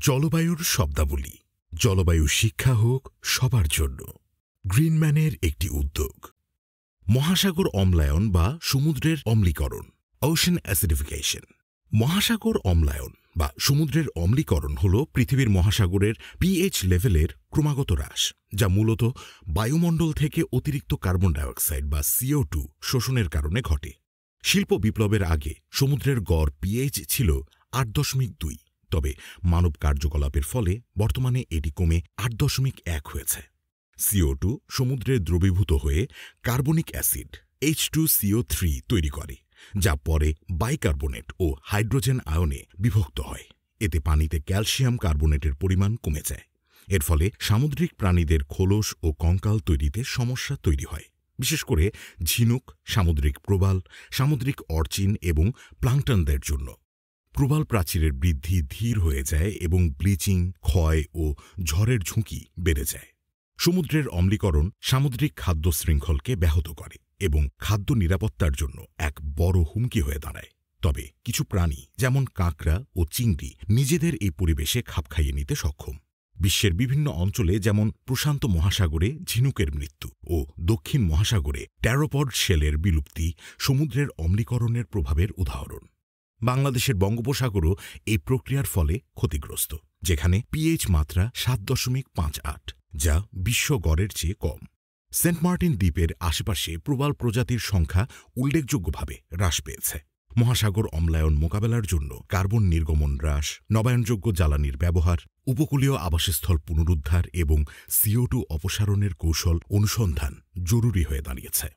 জলবায়ুর শব্দাবলী। জলবায়ু শিক্ষা হোক সবার জন্য। গ্রিনম্যানের একটি উদ্যোগ। মহাসাগর অম্লায়ন বা সমুদ্রের অম্লীকরণ, ওশেন অ্যাসিডিফিকেশন। মহাসাগর অম্লায়ন বা সমুদ্রের অম্লীকরণ হল পৃথিবীর মহাসাগরের পিএইচ লেভেলের ক্রমাগত হ্রাস, যা মূলত বায়ুমণ্ডল থেকে অতিরিক্ত কার্বন ডাইঅক্সাইড বা CO2 শোষণের কারণে ঘটে। শিল্প বিপ্লবের আগে সমুদ্রের গড় পিএইচ ছিল ৮.২, তবে মানব কার্যকলাপের ফলে বর্তমানে এটি কমে ৮.১ হয়েছে। CO2 সমুদ্রে দ্রবীভূত হয়ে কার্বনিক অ্যাসিড H2CO3 তৈরি করে, যা পরে বাইকার্বনেট ও হাইড্রোজেন আয়নে বিভক্ত হয়। এতে পানিতে ক্যালসিয়াম কার্বনেটের পরিমাণ কমে যায়। এর ফলে সামুদ্রিক প্রাণীদের খোলস ও কঙ্কাল তৈরিতে সমস্যা তৈরি হয়, বিশেষ করে ঝিনুক, সামুদ্রিক প্রবাল, সামুদ্রিক অর্চিন এবং প্লাঙ্কটনদের জন্য। প্রবাল প্রাচীরের বৃদ্ধি ধীর হয়ে যায় এবং ব্লিচিং, ক্ষয় ও ঝড়ের ঝুঁকি বেড়ে যায়। সমুদ্রের অম্লীকরণ সামুদ্রিক খাদ্য শৃঙ্খলকে ব্যাহত করে এবং খাদ্য নিরাপত্তার জন্য এক বড় হুমকি হয়ে দাঁড়ায়। তবে কিছু প্রাণী যেমন কাঁকড়া ও চিংড়ি নিজেদের এই পরিবেশে খাপ খাইয়ে নিতে সক্ষম। বিশ্বের বিভিন্ন অঞ্চলে যেমন প্রশান্ত মহাসাগরে ঝিনুকের মৃত্যু ও দক্ষিণ মহাসাগরে ট্যারোপড শেলের বিলুপ্তি সমুদ্রের অম্লীকরণের প্রভাবের উদাহরণ। বাংলাদেশের বঙ্গোপসাগরও এই প্রক্রিয়ার ফলে ক্ষতিগ্রস্ত, যেখানে পিএইচ মাত্রা ৭.৫৮, যা বিশ্ব গড়ের চেয়ে কম। সেন্ট মার্টিন দ্বীপের আশেপাশে প্রবাল প্রজাতির সংখ্যা উল্লেখযোগ্যভাবে হ্রাস পেয়েছে। মহাসাগর অম্লায়ন মোকাবেলার জন্য কার্বন নির্গমন হ্রাস, নবায়নযোগ্য জ্বালানির ব্যবহার, উপকূলীয় আবাসস্থল পুনরুদ্ধার এবং CO2 অপসারণের কৌশল অনুসন্ধান জরুরি হয়ে দাঁড়িয়েছে।